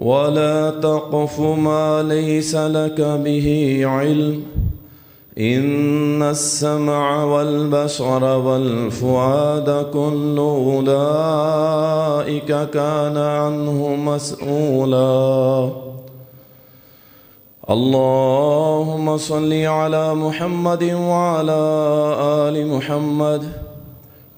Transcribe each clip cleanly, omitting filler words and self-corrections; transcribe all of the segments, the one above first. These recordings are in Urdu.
ولا تقف ما ليس لك به علم إن السمع والبصر والفؤاد كل أولئك كان عنه مسؤولا اللهم صل على محمد وعلى آل محمد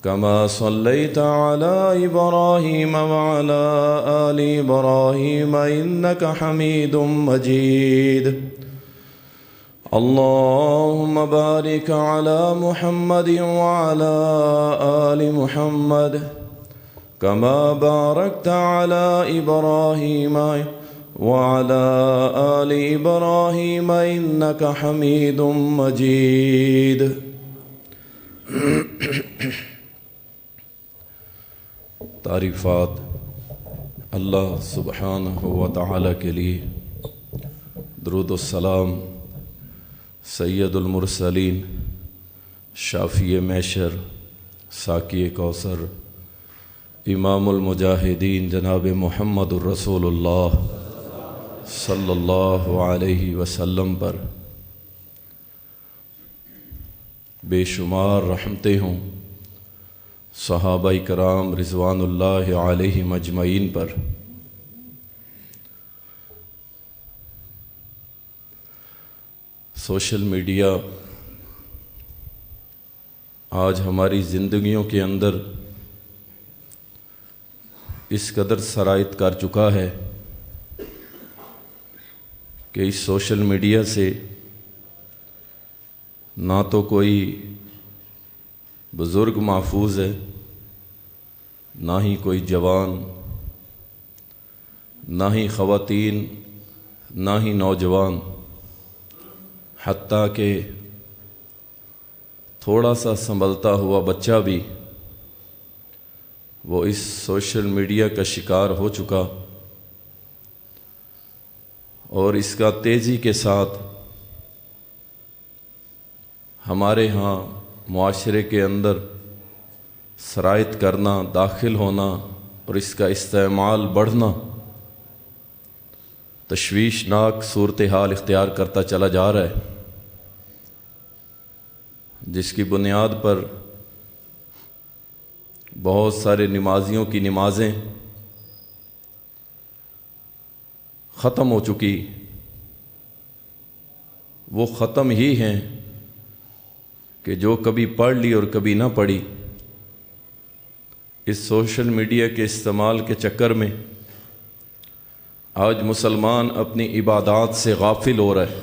كما صليت على إبراهيم وعلى آل إبراهيم إنك حميد مجيد اللهم بارك على محمد وعلى آل محمد كما باركت على إبراهيم وعلى آل إبراهيم إنك حميد مجيد تعریفات اللہ سبحانہ و تعالی کے لیے، درود السلام سید المرسلین، شافی محشر، ساقی کوثر، امام المجاہدین جناب محمد الرسول اللہ صلی اللہ علیہ وسلم پر بے شمار رحمتیں ہوں، صحابہ کرام رضوان اللہ علیہم اجمعین پر۔ سوشل میڈیا آج ہماری زندگیوں کے اندر اس قدر سرایت کر چکا ہے کہ اس سوشل میڈیا سے نہ تو کوئی بزرگ محفوظ ہے، نہ ہی کوئی جوان، نہ ہی خواتین، نہ ہی نوجوان، حتیٰ کہ تھوڑا سا سنبھلتا ہوا بچہ بھی وہ اس سوشل میڈیا کا شکار ہو چکا، اور اس کا تیزی کے ساتھ ہمارے ہاں معاشرے کے اندر سرایت کرنا، داخل ہونا اور اس کا استعمال بڑھنا تشویشناک صورتحال اختیار کرتا چلا جا رہا ہے، جس کی بنیاد پر بہت سارے نمازیوں کی نمازیں ختم ہو چکی، وہ ختم ہی ہیں کہ جو کبھی پڑھ لی اور کبھی نہ پڑھی۔ اس سوشل میڈیا کے استعمال کے چکر میں آج مسلمان اپنی عبادات سے غافل ہو رہا ہے۔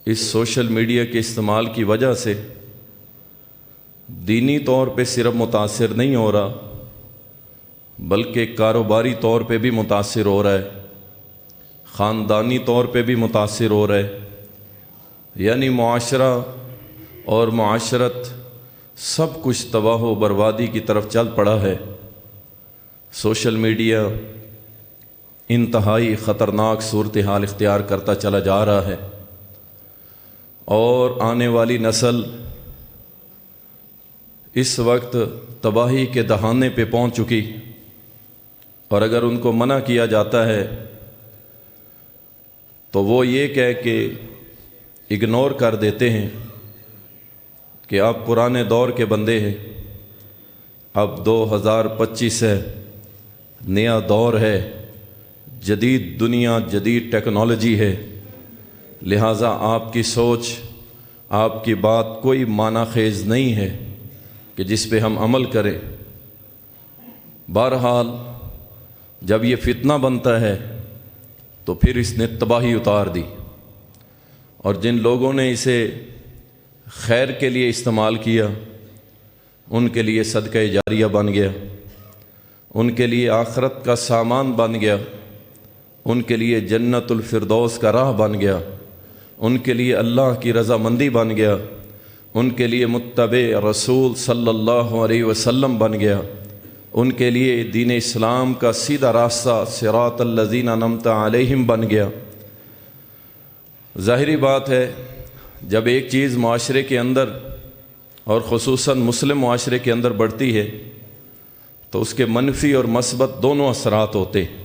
اس سوشل میڈیا کے استعمال کی وجہ سے دینی طور پہ صرف متاثر نہیں ہو رہا، بلکہ کاروباری طور پہ بھی متاثر ہو رہا ہے، خاندانی طور پہ بھی متاثر ہو رہا ہے، یعنی معاشرہ اور معاشرت سب کچھ تباہ و بربادی کی طرف چل پڑا ہے۔ سوشل میڈیا انتہائی خطرناک صورتحال اختیار کرتا چلا جا رہا ہے، اور آنے والی نسل اس وقت تباہی کے دہانے پہ پہنچ چکی، اور اگر ان کو منع کیا جاتا ہے تو وہ یہ کہہ کے اگنور کر دیتے ہیں کہ آپ پرانے دور کے بندے ہیں، اب 2025 ہے، نیا دور ہے، جدید دنیا، جدید ٹیکنالوجی ہے، لہٰذا آپ کی سوچ، آپ کی بات کوئی معنی خیز نہیں ہے کہ جس پہ ہم عمل کریں۔ بہرحال جب یہ فتنہ بنتا ہے تو پھر اس نے تباہی اتار دی، اور جن لوگوں نے اسے خیر کے لیے استعمال کیا ان کے لیے صدقہ جاریہ بن گیا، ان کے لیے آخرت کا سامان بن گیا، ان کے لیے جنت الفردوس کا راہ بن گیا، ان کے لیے اللہ کی رضامندی بن گیا، ان کے لیے متبع رسول صلی اللہ علیہ وسلم بن گیا، ان کے لیے دین اسلام کا سیدھا راستہ صراط الذین انعمت علیہم بن گیا۔ ظاہری بات ہے جب ایک چیز معاشرے کے اندر اور خصوصاً مسلم معاشرے کے اندر بڑھتی ہے تو اس کے منفی اور مثبت دونوں اثرات ہوتے ہیں۔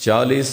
40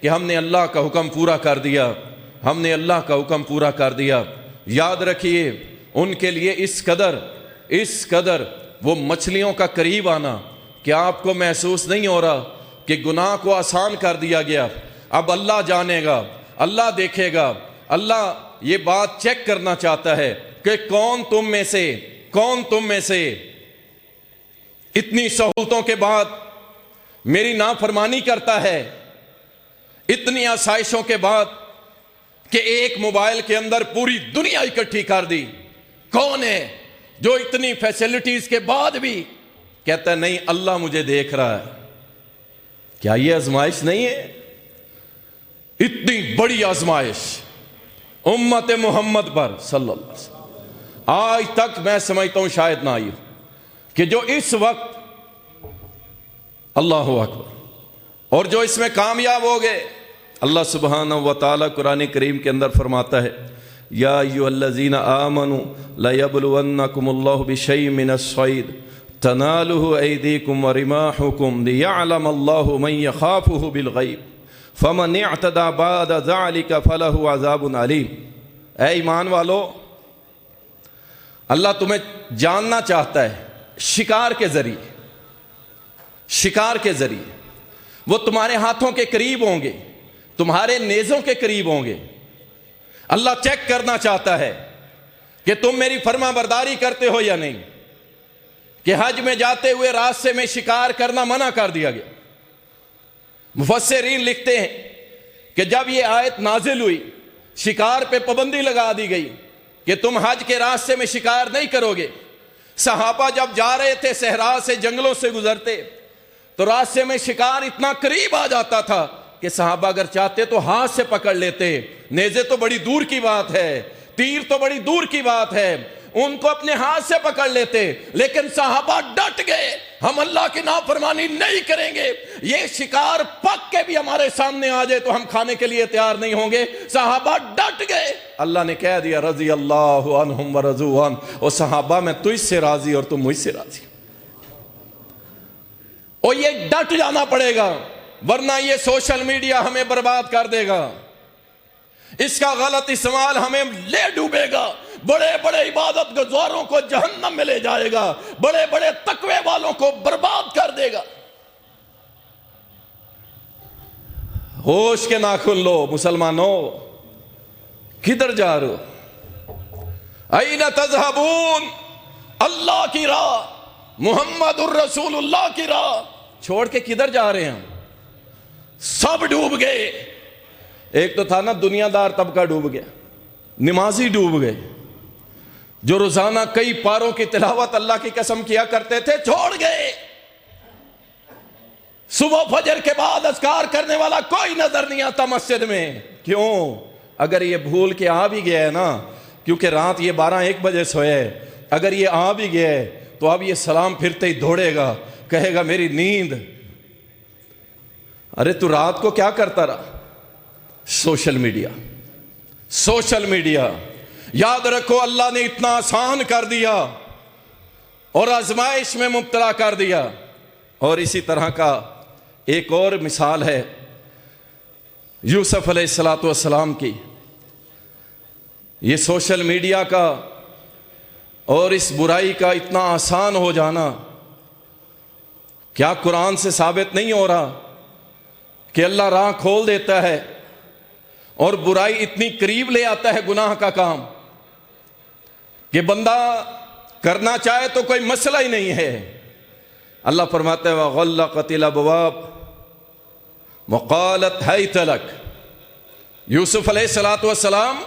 کہ ہم نے اللہ کا حکم پورا کر دیا، ہم نے اللہ کا حکم پورا کر دیا۔ یاد رکھیے ان کے لیے اس قدر وہ مچھلیوں کا قریب آنا، کیا آپ کو محسوس نہیں ہو رہا کہ گناہ کو آسان کر دیا گیا؟ اب اللہ جانے گا، اللہ دیکھے گا، اللہ یہ بات چیک کرنا چاہتا ہے کہ کون تم میں سے اتنی سہولتوں کے بعد میری نافرمانی کرتا ہے، اتنی آسائشوں کے بعد کہ ایک موبائل کے اندر پوری دنیا اکٹھی کر دی۔ کون ہے جو اتنی فیسلٹیز کے بعد بھی کہتا ہے نہیں اللہ مجھے دیکھ رہا ہے؟ کیا یہ آزمائش نہیں ہے؟ اتنی بڑی آزمائش امت محمد پر صلی اللہ علیہ وسلم آج تک میں سمجھتا ہوں شاید نہ آئی کہ جو اس وقت اللہ اکبر اور جو اس میں کامیاب ہو گئے۔ اللہ سبحانہ و تعالی قرآن کریم کے اندر فرماتا ہے یا ایھا الذین آمنوا لیبلونکم اللہ بشیء من الصید تنالہ ایدیکم ورماحکم لیعلم اللہ من یخافہ بالغیب فمن اعتدی بعد ذلک فلہ عذاب علیم۔ اے ایمان والو، اللہ تمہیں جاننا چاہتا ہے شکار کے ذریعے، وہ تمہارے ہاتھوں کے قریب ہوں گے، تمہارے نیزوں کے قریب ہوں گے۔ اللہ چیک کرنا چاہتا ہے کہ تم میری فرما برداری کرتے ہو یا نہیں، کہ حج میں جاتے ہوئے راستے میں شکار کرنا منع کر دیا گیا۔ مفسرین لکھتے ہیں کہ جب یہ آیت نازل ہوئی شکار پہ پابندی لگا دی گئی کہ تم حج کے راستے میں شکار نہیں کرو گے۔ صحابہ جب جا رہے تھے صحرا سے، جنگلوں سے گزرتے تو راستے میں شکار اتنا قریب آ جاتا تھا کہ صحابہ اگر چاہتے تو ہاتھ سے پکڑ لیتے، نیزے تو بڑی دور کی بات ہے، تیر تو بڑی دور کی بات ہے، ان کو اپنے ہاتھ سے پکڑ لیتے، لیکن صحابہ ڈٹ گئے ہم اللہ کی نافرمانی نہیں کریں گے، یہ شکار پک کے بھی ہمارے سامنے آ جائے تو ہم کھانے کے لیے تیار نہیں ہوں گے۔ صحابہ ڈٹ گئے، اللہ نے کہہ دیا رضی اللہ عنہم ورضوا عنہ، اور صحابہ میں تجھ سے راضی اور تم مجھ سے راضی۔ اور یہ ڈٹ جانا پڑے گا ورنہ یہ سوشل میڈیا ہمیں برباد کر دے گا، اس کا غلط استعمال ہمیں لے ڈوبے گا، بڑے بڑے عبادت گزاروں کو جہنم میں لے جائے گا، بڑے بڑے تقوی والوں کو برباد کر دے گا۔ ہوش کے ناخن لو مسلمانوں، کدھر جا رہے ہو؟ این تذہبون، اللہ کی راہ، محمد الرسول اللہ کی راہ چھوڑ کے کدھر جا رہے ہیں؟ سب ڈوب گئے۔ ایک تو تھا نا دنیا دار طبقہ ڈوب گیا، نمازی ڈوب گئے، جو روزانہ کئی پاروں کی تلاوت اللہ کی قسم کیا کرتے تھے چھوڑ گئے۔ صبح فجر کے بعد اذکار کرنے والا کوئی نظر نہیں آتا مسجد میں۔ کیوں؟ اگر یہ بھول کے آ بھی گیا ہے نا، کیونکہ رات یہ 12-1 بجے سوئے، اگر یہ آ بھی گیا ہے تو اب یہ سلام پھرتے ہی دوڑے گا، کہے گا میری نیند۔ ارے تو رات کو کیا کرتا رہا؟ Social media. یاد رکھو اللہ نے اتنا آسان کر دیا اور آزمائش میں مبتلا کر دیا۔ اور اسی طرح کا ایک اور مثال ہے یوسف علیہ السلام کی۔ یہ سوشل میڈیا کا اور اس برائی کا اتنا آسان ہو جانا کیا قرآن سے ثابت نہیں ہو رہا کہ اللہ راہ کھول دیتا ہے اور برائی اتنی قریب لے آتا ہے گناہ کا کام کہ بندہ کرنا چاہے تو کوئی مسئلہ ہی نہیں ہے۔ اللہ فرماتا ہے وَغَلَّقَتِ الْأَبْوَابَ وَقَالَتْ هَيْتَ لَكَ۔ یوسف علیہ السلام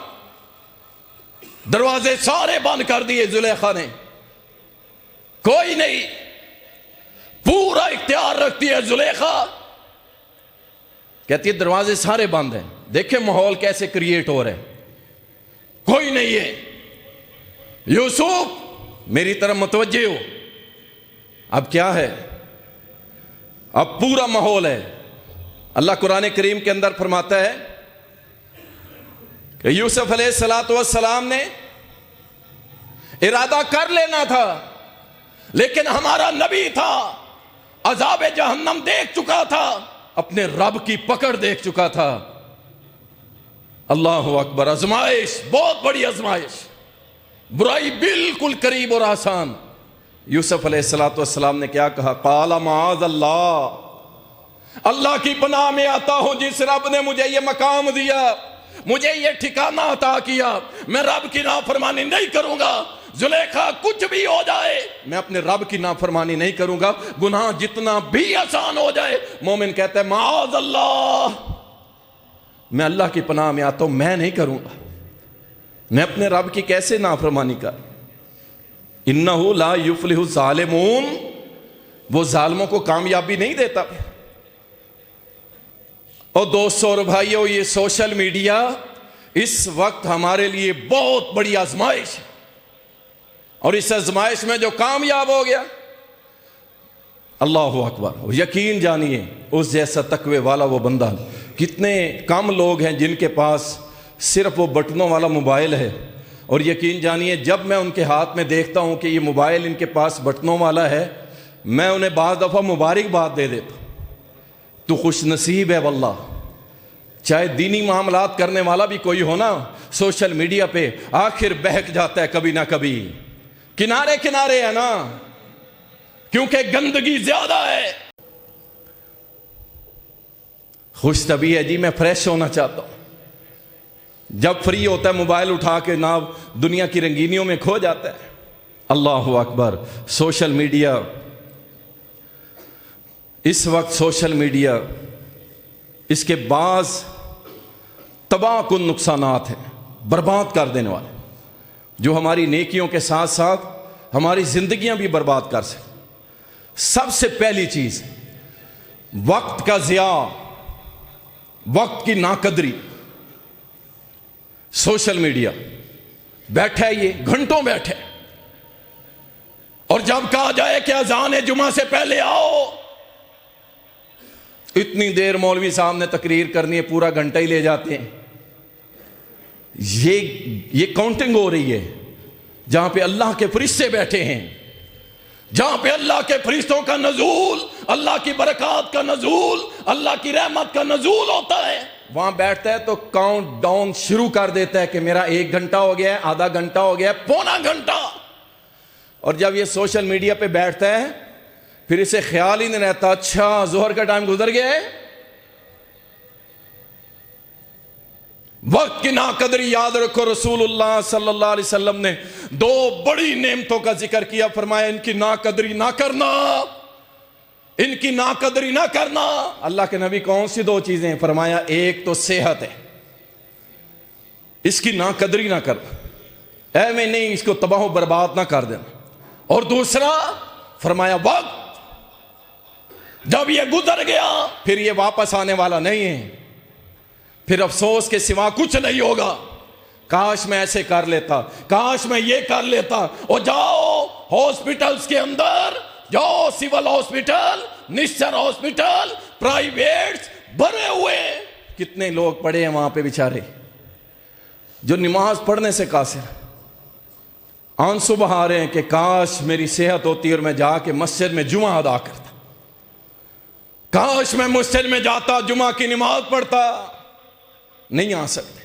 دروازے سارے بند کر دیے زلیخا نے، کوئی نہیں، پورا اختیار رکھتی ہے زلیخا، کہتی ہے دروازے سارے بند ہیں، دیکھیں ماحول کیسے کریٹ ہو رہے، کوئی نہیں ہے، یوسف میری طرف متوجہ ہو۔ اب کیا ہے؟ اب پورا ماحول ہے۔ اللہ قرآن کریم کے اندر فرماتا ہے کہ یوسف علیہ السلام نے ارادہ کر لینا تھا، لیکن ہمارا نبی تھا، عذاب جہنم دیکھ چکا تھا، اپنے رب کی پکڑ دیکھ چکا تھا۔ اللہ اکبر، آزمائش، بہت بڑی آزمائش، برائی بالکل قریب اور آسان۔ یوسف علیہ السلام نے کیا کہا؟ قال معاذ اللہ، اللہ کی پناہ میں آتا ہوں جس رب نے مجھے یہ مقام دیا، مجھے یہ ٹھکانہ عطا کیا، میں رب کی نافرمانی نہیں کروں گا۔ زلیخا کچھ بھی ہو جائے میں اپنے رب کی نافرمانی نہیں کروں گا، گناہ جتنا بھی آسان ہو جائے۔ مومن کہتا ہے معاذ اللہ، میں اللہ کی پناہ میں آتا ہوں، میں نہیں کروں گا، میں اپنے رب کی کیسے نافرمانی کر۔ انہ لا یفلح الظالمون، وہ ظالموں کو کامیابی نہیں دیتا۔ اور دوستو اور بھائیو، یہ سوشل میڈیا اس وقت ہمارے لیے بہت بڑی آزمائش ہے، اور اس آزمائش میں جو کامیاب ہو گیا، اللہ اکبر، یقین جانیے اس جیسا تقوی والا وہ بندہ۔ کتنے کم لوگ ہیں جن کے پاس صرف وہ بٹنوں والا موبائل ہے، اور یقین جانیے جب میں ان کے ہاتھ میں دیکھتا ہوں کہ یہ موبائل ان کے پاس بٹنوں والا ہے، میں انہیں بعض دفعہ مبارکباد دے دیتا ہوں، تو خوش نصیب ہے واللہ۔ چاہے دینی معاملات کرنے والا بھی کوئی ہو نا، سوشل میڈیا پہ آخر بہک جاتا ہے کبھی نہ کبھی، کنارے کنارے ہے نا، کیونکہ گندگی زیادہ ہے۔ خوش طبی ہے جی، میں فریش ہونا چاہتا ہوں، جب فری ہوتا ہے موبائل اٹھا کے نا دنیا کی رنگینیوں میں کھو جاتا ہے۔ اللہ اکبر، سوشل میڈیا، اس وقت سوشل میڈیا، اس کے بعض تباہ کن نقصانات ہیں، برباد کر دینے والے، جو ہماری نیکیوں کے ساتھ ساتھ ہماری زندگیاں بھی برباد کر سکتے۔ سب سے پہلی چیز، وقت کا ضیاع، وقت کی ناقدری۔ سوشل میڈیا بیٹھے یہ گھنٹوں بیٹھے، اور جب کہا جائے کہ اذان جمعہ سے پہلے آؤ، اتنی دیر مولوی صاحب نے تقریر کرنی ہے، پورا گھنٹہ ہی لے جاتے ہیں۔ یہ کاؤنٹنگ ہو رہی ہے جہاں پہ اللہ کے فرشتے بیٹھے ہیں، جہاں پہ اللہ کے فرشتوں کا نزول، اللہ کی برکات کا نزول، اللہ کی رحمت کا نزول ہوتا ہے، وہاں بیٹھتا ہے تو کاؤنٹ ڈاؤن شروع کر دیتا ہے کہ میرا 1 گھنٹہ ہو گیا ہے، آدھا گھنٹہ ہو گیا ہے، پونا گھنٹہ۔ اور جب یہ سوشل میڈیا پہ بیٹھتا ہے پھر اسے خیال ہی نہیں رہتا اچھا ظہر کا ٹائم گزر گیا ہے۔ وقت کی ناقدری یاد رکھو، رسول اللہ صلی اللہ علیہ وسلم نے 2 بڑی نعمتوں کا ذکر کیا، فرمایا ان کی ناقدری نہ کرنا، ان کی ناقدری نہ کرنا۔ اللہ کے نبی کون سی 2 چیزیں ہیں؟ فرمایا ایک تو صحت ہے، اس کی ناقدری نہ کرنا، اے میں نہیں اس کو تباہ و برباد نہ کر دینا، اور دوسرا فرمایا وقت، جب یہ گزر گیا پھر یہ واپس آنے والا نہیں ہے، پھر افسوس کے سوا کچھ نہیں ہوگا۔ کاش میں ایسے کر لیتا، کاش میں یہ کر لیتا۔ اور جاؤ ہاسپٹلز کے اندر، جاؤ سول ہاسپٹل، نشچر ہاسپٹل، پرائیویٹس بھرے ہوئے، کتنے لوگ پڑے ہیں وہاں پہ بیچارے جو نماز پڑھنے سے قاصر، آنسو بہا رہے ہیں کہ کاش میری صحت ہوتی اور میں جا کے مسجد میں جمعہ ادا کرتا، کاش میں مسجد میں جاتا جمعہ کی نماز پڑھتا۔ نہیں آ سکتے،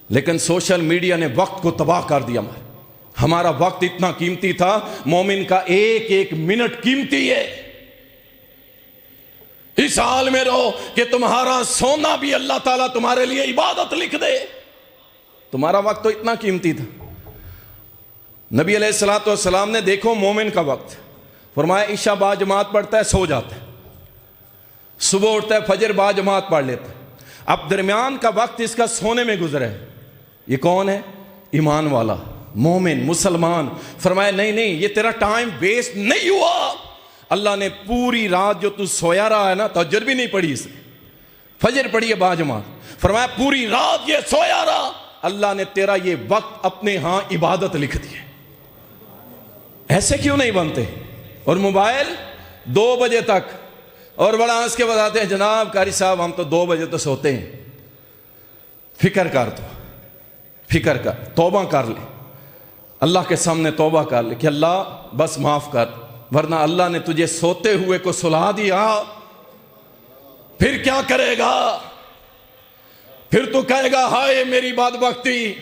لیکن سوشل میڈیا نے وقت کو تباہ کر دیا۔ ہمارا وقت اتنا قیمتی تھا، مومن کا ایک ایک منٹ قیمتی ہے۔ اس حال میں رہو کہ تمہارا سونا بھی اللہ تعالیٰ تمہارے لیے عبادت لکھ دے۔ تمہارا وقت تو اتنا قیمتی تھا۔ نبی علیہ السلام نے دیکھو مومن کا وقت، فرمایا عشاء با جماعت پڑھتا ہے سو جاتا ہے، صبح اٹھتا ہے فجر با جماعت پڑھ لیتا ہے، اب درمیان کا وقت اس کا سونے میں گزرا ہے۔ یہ کون ہے؟ ایمان والا مومن مسلمان۔ فرمایا نہیں نہیں، یہ تیرا ٹائم ویسٹ نہیں ہوا، اللہ نے پوری رات جو تو سویا رہا ہے نا، تہجد بھی نہیں پڑھی، اس نے فجر پڑھی ہے با جماعت، فرمایا پوری رات یہ سویا رہا، اللہ نے تیرا یہ وقت اپنے ہاں عبادت لکھ دی ہے۔ ایسے کیوں نہیں بنتے؟ اور موبائل 2 بجے تک، اور بڑا ہنس کے بتاتے ہیں جناب قاری صاحب ہم تو 2 بجے تو سوتے ہیں۔ فکر کر، تو فکر کر، توبہ کر لے، اللہ کے سامنے توبہ کر لے کہ اللہ بس معاف کر، ورنہ اللہ نے تجھے سوتے ہوئے کو سلا دیا، پھر کیا کرے گا؟ پھر تو کہے گا ہائے میری بدبختی،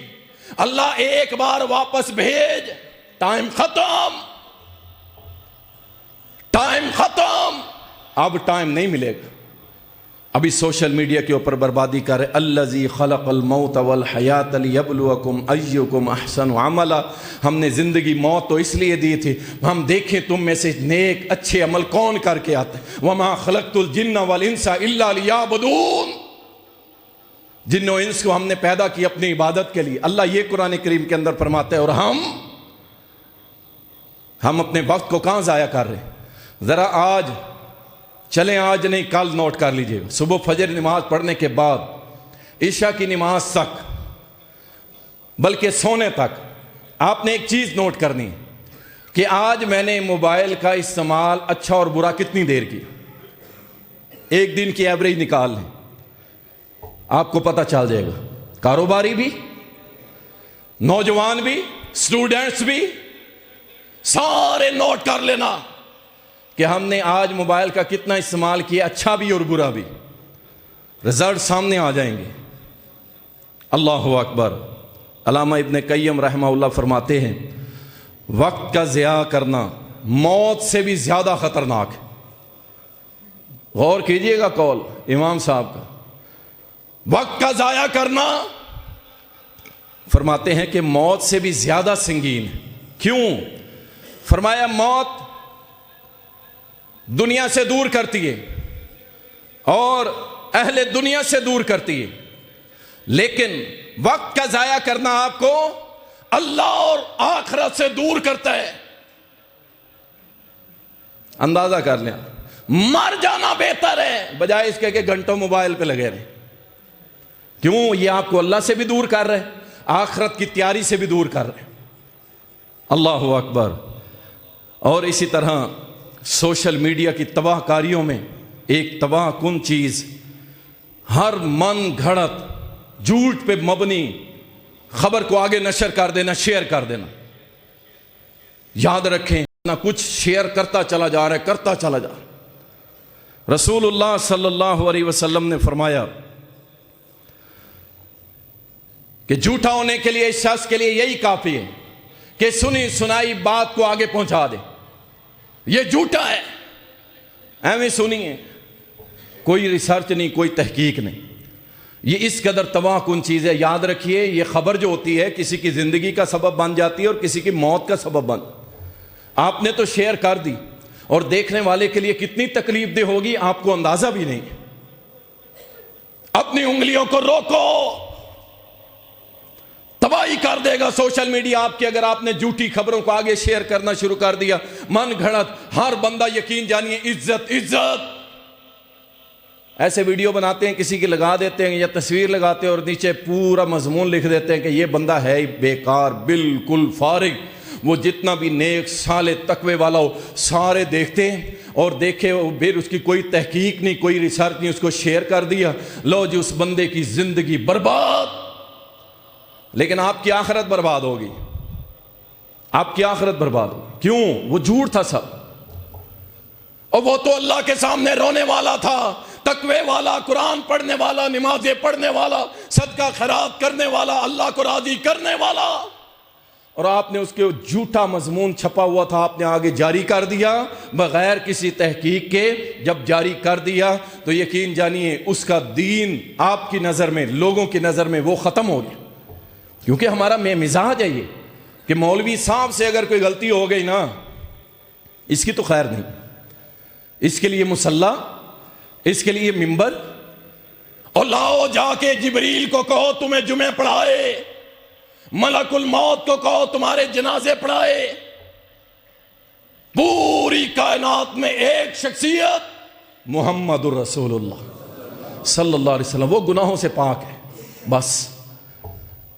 اللہ ایک بار واپس بھیج، ٹائم ختم، ٹائم ختم، اب ٹائم نہیں ملے گا۔ ابھی سوشل میڈیا کے اوپر بربادی کر رہے، الذی خلق الموت والحیات لیبلوکم ایکم احسن عملا، ہم نے زندگی موت تو اس لیے دی تھی ہم دیکھیں تم میں سے نیک اچھے عمل کون کر کے آتے ہیں۔ وما خلقت الجن والانس الا لیعبدون، جن و انس کو ہم نے پیدا کی اپنی عبادت کے لیے۔ اللہ یہ قرآن کریم کے اندر فرماتے ہیں، اور ہم اپنے وقت کو کہاں ضائع کر رہے ہیں؟ ذرا آج چلیں، آج نہیں کل نوٹ کر لیجئے، صبح فجر نماز پڑھنے کے بعد عشاء کی نماز تک، بلکہ سونے تک آپ نے ایک چیز نوٹ کرنی کہ آج میں نے موبائل کا استعمال اچھا اور برا کتنی دیر کی، ایک دن کی ایوریج نکال لیں، آپ کو پتہ چل جائے گا۔ کاروباری بھی، نوجوان بھی، اسٹوڈنٹس بھی، سارے نوٹ کر لینا کہ ہم نے آج موبائل کا کتنا استعمال کیا، اچھا بھی اور برا بھی، رزلٹ سامنے آ جائیں گے۔ اللہ اکبر۔ علامہ ابن قیم رحمہ اللہ فرماتے ہیں، وقت کا ضیاع کرنا موت سے بھی زیادہ خطرناک ہے۔ غور کیجئے گا قول امام صاحب کا، وقت کا ضائع کرنا فرماتے ہیں کہ موت سے بھی زیادہ سنگین ہے۔ کیوں؟ فرمایا موت دنیا سے دور کرتی ہے اور اہل دنیا سے دور کرتی ہے، لیکن وقت کا ضائع کرنا آپ کو اللہ اور آخرت سے دور کرتا ہے۔ اندازہ کر لیں، مر جانا بہتر ہے بجائے اس کے کہ گھنٹوں موبائل پہ لگے رہیں۔ کیوں؟ یہ آپ کو اللہ سے بھی دور کر رہے، آخرت کی تیاری سے بھی دور کر رہے۔ اللہ اکبر۔ اور اسی طرح سوشل میڈیا کی تباہ کاریوں میں ایک تباہ کن چیز، ہر من گھڑت جھوٹ پہ مبنی خبر کو آگے نشر کر دینا، شیئر کر دینا۔ یاد رکھیں، نہ کچھ شیئر کرتا چلا جا رہا ہے، کرتا چلا جا رہا ہے۔ رسول اللہ صلی اللہ علیہ وسلم نے فرمایا کہ جھوٹا ہونے کے لیے اس شخص کے لیے یہی کافی ہے کہ سنی سنائی بات کو آگے پہنچا دے، یہ جھوٹا ہے، ایویں سنیے، کوئی ریسرچ نہیں، کوئی تحقیق نہیں۔ یہ اس قدر تباہ کن چیز ہے۔ یاد رکھیے، یہ خبر جو ہوتی ہے کسی کی زندگی کا سبب بن جاتی ہے اور کسی کی موت کا سبب بن۔ آپ نے تو شیئر کر دی اور دیکھنے والے کے لیے کتنی تکلیف دہ ہوگی آپ کو اندازہ بھی نہیں۔ اپنی انگلیوں کو روکو، تباہی کر دے گا سوشل میڈیا آپ کی۔ اگر آپ نے جھوٹی خبروں کو آگے شیئر کرنا شروع کر دیا، من گھڑت، ہر بندہ یقین جانیے عزت عزت، ایسے ویڈیو بناتے ہیں، کسی کی لگا دیتے ہیں یا تصویر لگاتے ہیں اور نیچے پورا مضمون لکھ دیتے ہیں کہ یہ بندہ ہے ہی بیکار، بالکل فارغ، وہ جتنا بھی نیک صالح تقوی والا ہو سارے دیکھتے ہیں اور دیکھے پھر اس کی کوئی تحقیق نہیں، کوئی ریسرچ نہیں، اس کو شیئر کر دیا، لو جی اس بندے کی زندگی برباد۔ لیکن آپ کی آخرت برباد ہوگی، آپ کی آخرت برباد ہوگی۔ کیوں؟ وہ جھوٹ تھا سب، اور وہ تو اللہ کے سامنے رونے والا تھا، تقوی والا، قرآن پڑھنے والا، نمازیں پڑھنے والا، صدقہ خیرات کرنے والا، اللہ کو راضی کرنے والا، اور آپ نے اس کے جھوٹا مضمون چھپا ہوا تھا، آپ نے آگے جاری کر دیا بغیر کسی تحقیق کے۔ جب جاری کر دیا تو یقین جانیے اس کا دین آپ کی نظر میں، لوگوں کی نظر میں وہ ختم ہو گیا۔ کیونکہ ہمارا مزاج ہے یہ کہ مولوی صاحب سے اگر کوئی غلطی ہو گئی نا، اس کی تو خیر نہیں، اس کے لیے مصلی، اس کے لیے منبر، اور لاؤ جا کے جبریل کو کہو تمہیں جمعے پڑھائے، ملک الموت کو کہو تمہارے جنازے پڑھائے۔ پوری کائنات میں ایک شخصیت محمد الرسول اللہ صلی اللہ علیہ وسلم، وہ گناہوں سے پاک ہے بس،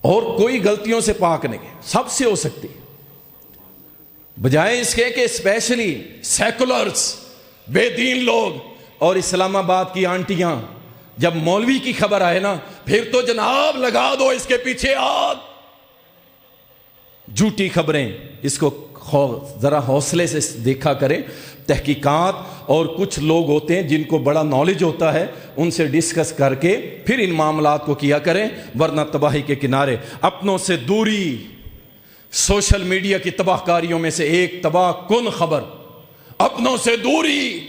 اور کوئی غلطیوں سے پاک نہیں، سب سے ہو سکتی، بجائے اس کے کہ اسپیشلی سیکولرز، بے دین لوگ اور اسلام آباد کی آنٹیاں جب مولوی کی خبر آئے نا، پھر تو جناب لگا دو اس کے پیچھے آگ۔ جھوٹی خبریں اس کو ذرا حوصلے سے دیکھا کریں تحقیقات، اور کچھ لوگ ہوتے ہیں جن کو بڑا نالج ہوتا ہے، ان سے ڈسکس کر کے پھر ان معاملات کو کیا کریں، ورنہ تباہی کے کنارے۔ اپنوں سے دوری سوشل میڈیا کی تباہ کاریوں میں سے ایک تباہ کن خبر، اپنوں سے دوری،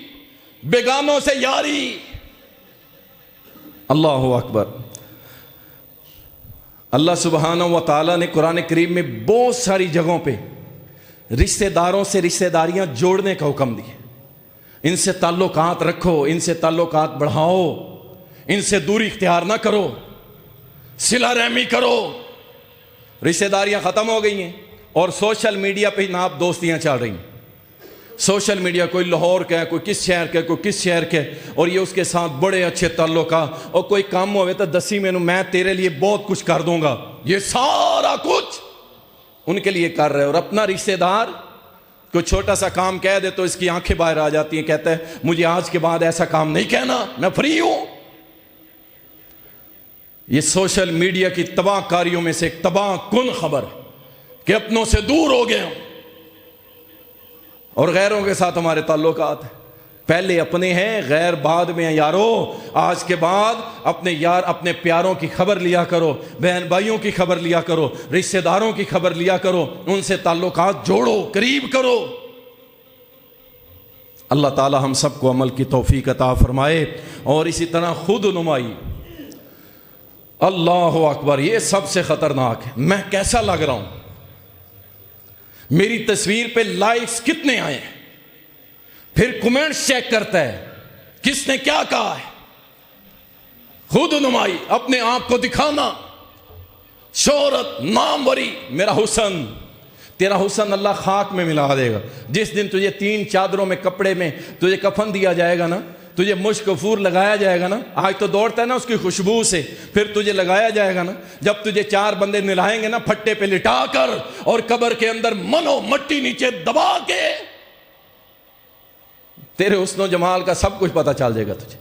بیگانوں سے یاری۔ اللہ اکبر۔ اللہ سبحانہ و تعالیٰ نے قرآن کریم میں بہت ساری جگہوں پہ رشتہ داروں سے رشتہ داریاں جوڑنے کا حکم دیے۔ ان سے تعلقات رکھو، ان سے تعلقات بڑھاؤ، ان سے دوری اختیار نہ کرو، صلہ رحمی کرو۔ رشتہ داریاں ختم ہو گئی ہیں اور سوشل میڈیا پہ ناپ دوستیاں چل رہی ہیں۔ سوشل میڈیا کوئی لاہور کا ہے، کوئی کس شہر کا ہے، کوئی کس شہر کا ہے، اور یہ اس کے ساتھ بڑے اچھے تعلقات، اور کوئی کام ہوئے تو دسی میں تیرے لیے بہت کچھ کر دوں گا، یہ سارا کچھ ان کے لیے کر رہے ہیں۔ اور اپنا رشتہ دار کوئی چھوٹا سا کام کہہ دے تو اس کی آنکھیں باہر آ جاتی ہیں، کہتا ہے مجھے آج کے بعد ایسا کام نہیں کہنا، میں فری ہوں۔ یہ سوشل میڈیا کی تباہ کاریوں میں سے ایک تباہ کن خبر کہ اپنوں سے دور ہو گئے ہوں اور غیروں کے ساتھ ہمارے تعلقات ہیں۔ پہلے اپنے ہیں، غیر بعد میں ہیں۔ یارو آج کے بعد اپنے یار، اپنے پیاروں کی خبر لیا کرو، بہن بھائیوں کی خبر لیا کرو، رشتہ داروں کی خبر لیا کرو، ان سے تعلقات جوڑو، قریب کرو۔ اللہ تعالی ہم سب کو عمل کی توفیق عطا فرمائے۔ اور اسی طرح خود نمائی، اللہ اکبر، یہ سب سے خطرناک ہے۔ میں کیسا لگ رہا ہوں، میری تصویر پہ لائکس کتنے آئے ہیں، پھر کمنٹس چیک کرتا ہے کس نے کیا کہا ہے۔ خود نمائی، اپنے آپ کو دکھانا، شہرت، ناموری، میرا حسن، تیرا حسن اللہ خاک میں ملا دے گا۔ جس دن تجھے 3 چادروں میں کپڑے میں تجھے کفن دیا جائے گا نا، تجھے مشک کفور لگایا جائے گا نا، آج تو دوڑتا ہے نا اس کی خوشبو سے، پھر تجھے لگایا جائے گا نا، جب تجھے 4 بندے نلائیں گے نا پھٹے پہ لٹا کر، اور قبر کے اندر منو مٹی نیچے دبا کے، تیرے حسن و جمال کا سب کچھ پتہ چل جائے گا، تجھے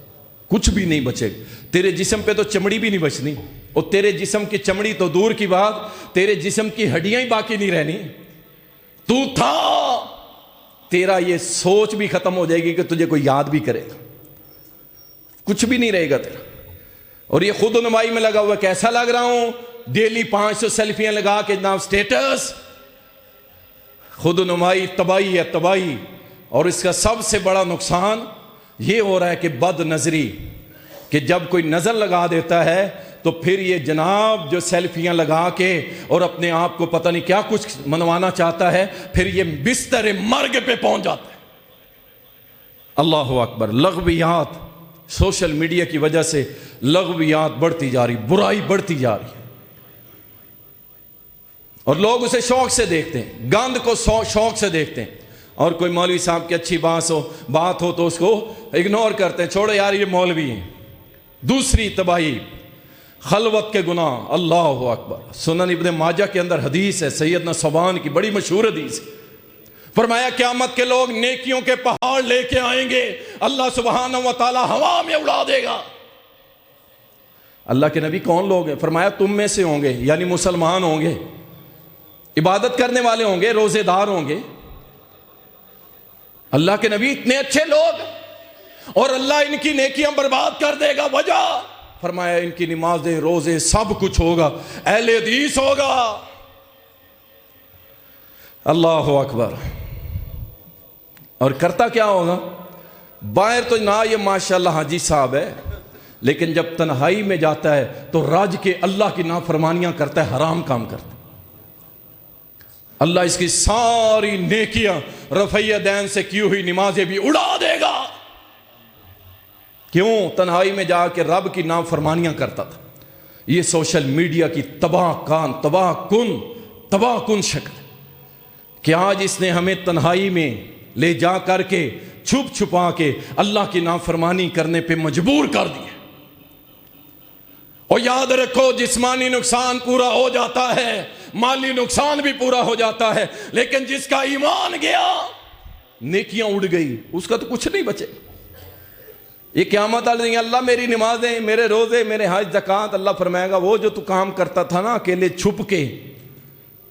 کچھ بھی نہیں بچے گا۔ تیرے جسم پہ تو چمڑی بھی نہیں بچنی، اور تیرے جسم کی چمڑی تو دور کی بات، تیرے جسم کی ہڈیاں ہی باقی نہیں رہنی۔ تو تھا، تیرا یہ سوچ بھی ختم ہو جائے گی کہ تجھے کوئی یاد بھی کرے گا، کچھ بھی نہیں رہے گا تیرا۔ اور یہ خود نمائی میں لگا ہوا، کیسا لگ رہا ہوں، ڈیلی 500 سیلفیاں لگا کے جناب سٹیٹس۔ خود نمائی تباہی ہے، تباہی۔ اور اس کا سب سے بڑا نقصان یہ ہو رہا ہے کہ بد نظری، کہ جب کوئی نظر لگا دیتا ہے تو پھر یہ جناب جو سیلفیاں لگا کے اور اپنے آپ کو پتہ نہیں کیا کچھ منوانا چاہتا ہے، پھر یہ بستر مرگ پہ پہنچ جاتا ہے۔ اللہ اکبر۔ لغویات، سوشل میڈیا کی وجہ سے لغویات بڑھتی جا رہی، برائی بڑھتی جا رہی، اور لوگ اسے شوق سے دیکھتے ہیں، گند کو شوق سے دیکھتے ہیں۔ اور کوئی مولوی صاحب کی اچھی بات ہو تو اس کو اگنور کرتے ہیں، چھوڑو یار یہ مولوی ہیں۔ دوسری تباہی، خلوت کے گناہ۔ اللہ اکبر۔ سنن ابن ماجہ کے اندر حدیث ہے، سیدنا ثوبان کی بڑی مشہور حدیث ہے، فرمایا قیامت کے لوگ نیکیوں کے پہاڑ لے کے آئیں گے، اللہ سبحانہ و تعالی ہوا میں اڑا دے گا۔ اللہ کے نبی کون لوگ ہیں؟ فرمایا تم میں سے ہوں گے، یعنی مسلمان ہوں گے، عبادت کرنے والے ہوں گے، روزے دار ہوں گے۔ اللہ کے نبی اتنے اچھے لوگ، اور اللہ ان کی نیکیاں برباد کر دے گا۔ وجہ فرمایا ان کی نمازیں، روزے، سب کچھ ہوگا، اہل حدیث ہوگا۔ اللہ اکبر۔ اور کرتا کیا ہوگا؟ باہر تو نہ یہ ماشاءاللہ حاجی صاحب ہے، لیکن جب تنہائی میں جاتا ہے تو راج کے اللہ کی نافرمانیاں کرتا ہے، حرام کام کرتا ہے۔ اللہ اس کی ساری نیکیاں، رفع یدین سے کی ہوئی نمازیں بھی اڑا دے گا۔ کیوں؟ تنہائی میں جا کے رب کی نافرمانیاں کرتا تھا۔ یہ سوشل میڈیا کی تباہ کن شکل کہ آج اس نے ہمیں تنہائی میں لے جا کر کے چھپ چھپا کے اللہ کی نافرمانی کرنے پہ مجبور کر دیا۔ اور یاد رکھو، جسمانی نقصان پورا ہو جاتا ہے، مالی نقصان بھی پورا ہو جاتا ہے، لیکن جس کا ایمان گیا، نیکیاں اڑ گئی، اس کا تو کچھ نہیں بچے۔ یہ قیامت والے دن اللہ میری نمازیں، میرے روزے، میرے حج، زکوٰۃ، اللہ فرمائے گا وہ جو تو کام کرتا تھا نا اکیلے چھپ کے،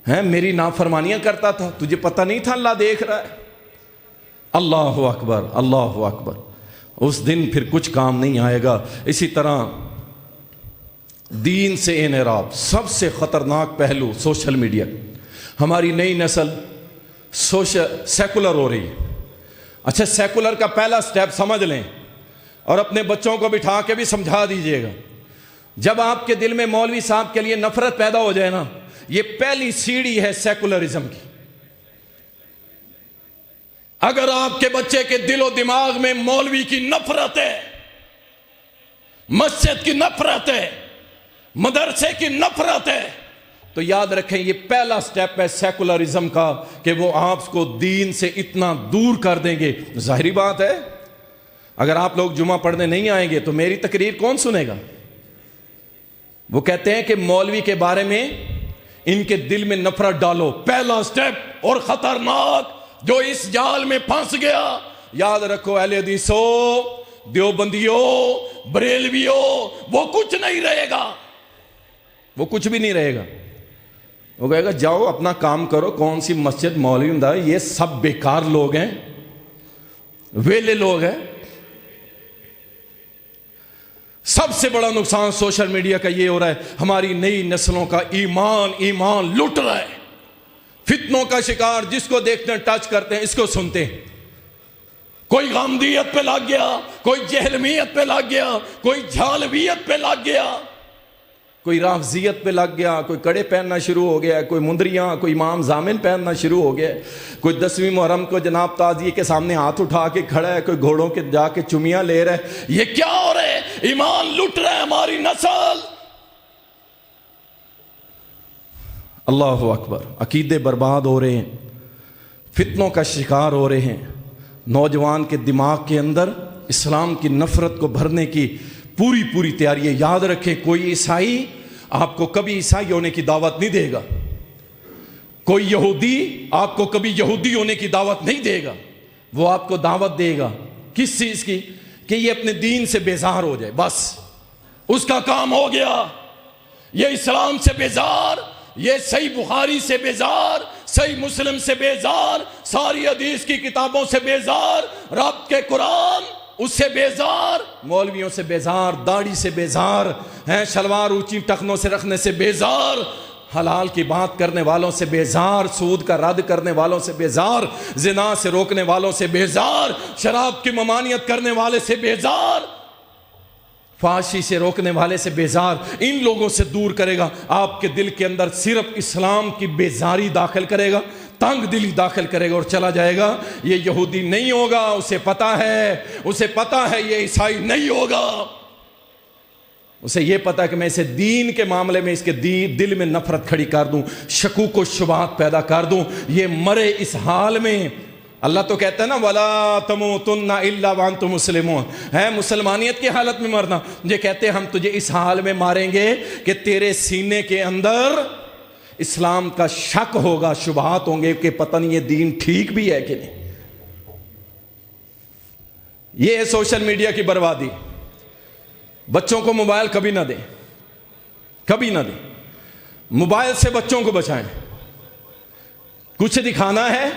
ہیں میری نافرمانیاں کرتا تھا، تجھے پتہ نہیں تھا اللہ دیکھ رہا ہے؟ اللہ اکبر، اللہ اکبر۔ اس دن پھر کچھ کام نہیں آئے گا۔ اسی طرح دین سے انحراف، سب سے خطرناک پہلو سوشل میڈیا۔ ہماری نئی نسل سیکولر ہو رہی ہے۔ اچھا، سیکولر کا پہلا سٹیپ سمجھ لیں اور اپنے بچوں کو بٹھا کے بھی سمجھا دیجئے گا۔ جب آپ کے دل میں مولوی صاحب کے لیے نفرت پیدا ہو جائے نا، یہ پہلی سیڑھی ہے سیکولرزم کی۔ اگر آپ کے بچے کے دل و دماغ میں مولوی کی نفرت ہے، مسجد کی نفرت ہے، مدرسے کی نفرت ہے، تو یاد رکھیں یہ پہلا سٹیپ ہے سیکولرزم کا، کہ وہ آپ کو دین سے اتنا دور کر دیں گے۔ ظاہری بات ہے، اگر آپ لوگ جمعہ پڑھنے نہیں آئیں گے تو میری تقریر کون سنے گا؟ وہ کہتے ہیں کہ مولوی کے بارے میں ان کے دل میں نفرت ڈالو۔ پہلا سٹیپ اور خطرناک، جو اس جال میں پھنس گیا، یاد رکھو اہل حدیثو، دیوبندیو، بریلویو، وہ کچھ نہیں رہے گا، وہ کچھ بھی نہیں رہے گا۔ وہ کہے گا جاؤ اپنا کام کرو، کون سی مسجد، مولوی ہوں، یہ سب بیکار لوگ ہیں، ویلے لوگ ہیں۔ سب سے بڑا نقصان سوشل میڈیا کا یہ ہو رہا ہے، ہماری نئی نسلوں کا ایمان لٹ رہا ہے۔ فتنوں کا شکار، جس کو دیکھتے ہیں ٹچ کرتے ہیں، اس کو سنتے ہیں۔ کوئی غامدیت پہ لگ گیا، کوئی جہلمیت پہ لگ گیا، کوئی جھالویت پہ لگ گیا، کوئی رافضیت پہ لگ گیا، کوئی کڑے پہننا شروع ہو گیا، کوئی مندریاں، کوئی امام ضامن پہننا شروع ہو گیا، کوئی 10ویں محرم کو جناب تعزیے کے سامنے ہاتھ اٹھا کے کھڑا ہے، کوئی گھوڑوں کے جا کے چمیاں لے رہا ہے۔ یہ کیا ہو رہا ہے؟ ایمان لٹ رہا ہے ہماری نسل۔ اللہ اکبر، عقیدے برباد ہو رہے ہیں، فتنوں کا شکار ہو رہے ہیں۔ نوجوان کے دماغ کے اندر اسلام کی نفرت کو بھرنے کی پوری تیاری ہے۔ یاد رکھیں، کوئی عیسائی آپ کو کبھی عیسائی ہونے کی دعوت نہیں دے گا، کوئی یہودی آپ کو کبھی یہودی ہونے کی دعوت نہیں دے گا۔ وہ آپ کو دعوت دے گا کس چیز کی؟ کہ یہ اپنے دین سے بیزار ہو جائے، بس اس کا کام ہو گیا۔ یہ اسلام سے بیزار، یہ صحیح بخاری سے بیزار، صحیح مسلم سے بیزار، ساری حدیث کی کتابوں سے بیزار، رب کے قرآن اس سے بیزار، مولویوں سے بیزار، داڑھی سے بیزار، شلوار اونچی ٹخنوں سے رکھنے سے بیزار، حلال کی بات کرنے والوں سے بیزار، سود کا رد کرنے والوں سے بیزار، زنا سے روکنے والوں سے بیزار، شراب کی ممانعت کرنے والے سے بیزار، فحاشی سے روکنے والے سے بیزار۔ ان لوگوں سے دور کرے گا، آپ کے دل کے اندر صرف اسلام کی بیزاری داخل کرے گا، تنگ دلی داخل کرے گا اور چلا جائے گا۔ یہ یہودی نہیں ہوگا، اسے پتا ہے یہ عیسائی نہیں ہوگا، اسے یہ پتا ہے کہ میں اسے دین کے معاملے میں اس کے دل میں نفرت کھڑی کر دوں، شکوک و شبہات پیدا کر دوں، یہ مرے اس حال میں۔ اللہ تو کہتا ہے نا وَلَا تَمُوتُنَّ إِلَّا وَأَنْتُمْ مُسْلِمُونَ، ہے مسلمانیت کی حالت میں مرنا۔ یہ کہتے ہیں ہم تجھے اس حال میں ماریں گے کہ تیرے سینے کے اندر اسلام کا شک ہوگا، شبہات ہوں گے کہ پتہ نہیں یہ دین ٹھیک بھی ہے کہ نہیں۔ یہ ہے سوشل میڈیا کی بربادی۔ بچوں کو موبائل کبھی نہ دیں، کبھی نہ دیں۔ موبائل سے بچوں کو بچائیں۔ کچھ دکھانا ہے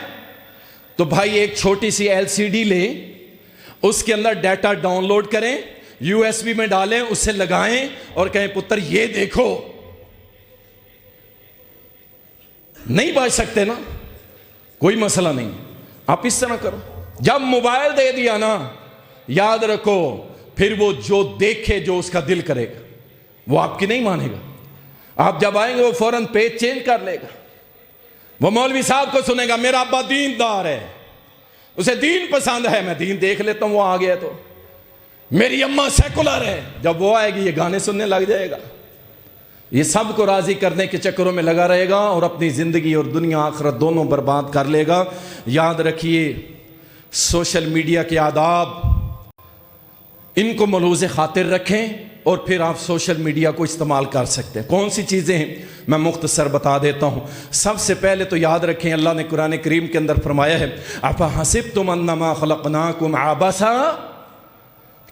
تو بھائی ایک چھوٹی سی LCD لیں، اس کے اندر ڈیٹا ڈاؤن لوڈ کریں، USB میں ڈالیں، اسے لگائیں اور کہیں پتر یہ دیکھو۔ نہیں بچ سکتے نا، کوئی مسئلہ نہیں، آپ اس طرح کرو۔ جب موبائل دے دیا نا، یاد رکھو پھر وہ جو دیکھے، جو اس کا دل کرے گا، وہ آپ کی نہیں مانے گا۔ آپ جب آئیں گے وہ فوراً پیج چینج کر لے گا، وہ مولوی صاحب کو سنے گا میرا ابا دیندار ہے، اسے دین پسند ہے، میں دین دیکھ لیتا ہوں، وہ آ گیا تو میری اماں سیکولر ہے، جب وہ آئے گی یہ گانے سننے لگ جائے گا، یہ سب کو راضی کرنے کے چکروں میں لگا رہے گا اور اپنی زندگی اور دنیا آخرت دونوں برباد کر لے گا۔ یاد رکھیے سوشل میڈیا کے آداب، ان کو ملحوظ خاطر رکھیں اور پھر آپ سوشل میڈیا کو استعمال کر سکتے ہیں۔ کون سی چیزیں ہیں میں مختصر بتا دیتا ہوں۔ سب سے پہلے تو یاد رکھیں اللہ نے قرآن کریم کے اندر فرمایا ہے اَفَحَسِبْتُمْ أَنَّمَا خَلَقْنَاكُمْ عَبَثًا،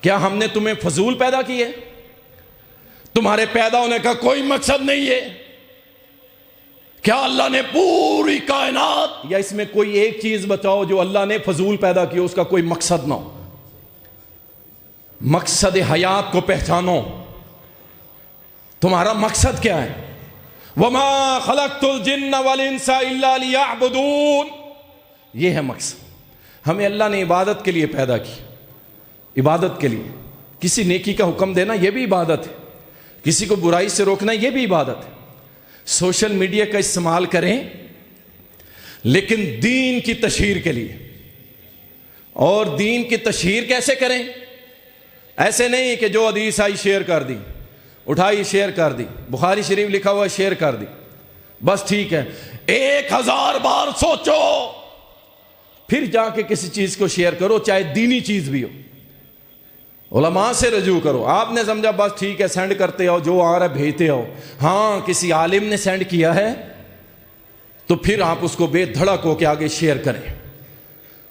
کیا ہم نے تمہیں فضول پیدا کیے؟ تمہارے پیدا ہونے کا کوئی مقصد نہیں ہے کیا اللہ نے پوری کائنات، یا اس میں کوئی ایک چیز بتاؤ جو اللہ نے فضول پیدا کی، اس کا کوئی مقصد نہ ہو؟ مقصد حیات کو پہچانو، تمہارا مقصد کیا ہے؟ وَمَا خَلَقْتُ الْجِنَّ وَالْإِنسَ إِلَّا لِيَعْبُدُونَ، یہ ہے مقصد۔ ہمیں اللہ نے عبادت کے لیے پیدا کی، عبادت کے لیے۔ کسی نیکی کا حکم دینا یہ بھی عبادت ہے، کسی کو برائی سے روکنا یہ بھی عبادت ہے۔ سوشل میڈیا کا استعمال کریں لیکن دین کی تشہیر کے لیے، اور دین کی تشہیر کیسے کریں؟ ایسے نہیں کہ جو حدیث آئی شیئر کر دی، اٹھائی شیئر کر دی، بخاری شریف لکھا ہوا شیئر کر دی، بس ٹھیک ہے۔ 1000 بار سوچو پھر جا کے کسی چیز کو شیئر کرو، چاہے دینی چیز بھی ہو۔ علماء سے رجوع کرو۔ آپ نے سمجھا بس ٹھیک ہے سینڈ کرتے ہو، جو آ رہا ہے بھیجتے ہو، ہاں کسی عالم نے سینڈ کیا ہے تو پھر آپ اس کو بے دھڑک ہو کے آگے شیئر کریں۔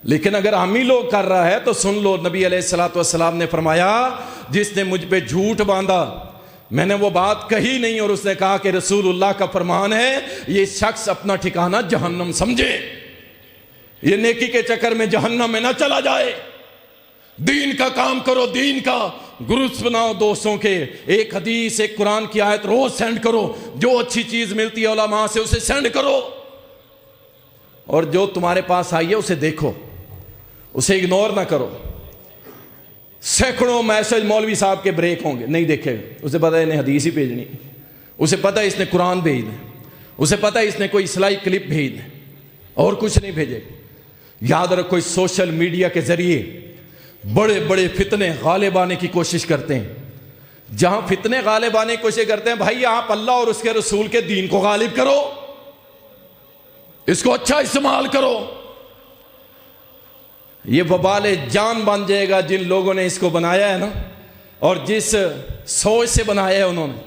لیکن اگر عامی لوگ کر رہا ہے تو سن لو، نبی علیہ الصلوۃ والسلام نے فرمایا جس نے مجھ پہ جھوٹ باندھا، میں نے وہ بات کہی نہیں اور اس نے کہا کہ رسول اللہ کا فرمان ہے، یہ شخص اپنا ٹھکانہ جہنم سمجھے، یہ نیکی کے چکر میں جہنم میں نہ چلا جائے۔ دین کا کام کرو، دین کا گروپس بناؤ دوستوں کے، ایک حدیث ایک قرآن کی آیت روز سینڈ کرو، جو اچھی چیز ملتی ہے علماء سے اسے سینڈ کرو، اور جو تمہارے پاس آئی ہے اسے دیکھو، اسے اگنور نہ کرو۔ سینکڑوں میسج مولوی صاحب کے بریک ہوں گے، نہیں دیکھے گا، اسے پتہ ہے انہیں حدیث ہی بھیجنی، اسے پتہ ہے اس نے قرآن بھیجنا، اسے پتہ ہے اس نے کوئی اصلاحی کلپ بھیجنا، اور کچھ نہیں بھیجے گا۔ یاد رکھو، اس سوشل میڈیا کے ذریعے بڑے بڑے فتنے غالب آنے کی کوشش کرتے ہیں۔ جہاں فتنے غالب آنے کی کوشش کرتے ہیں، بھائی آپ اللہ اور اس کے رسول کے دین کو غالب کرو، اس کو اچھا استعمال کرو۔ یہ وبال جان بن جائے گا جن لوگوں نے اس کو بنایا ہے نا، اور جس سوچ سے بنایا ہے انہوں نے،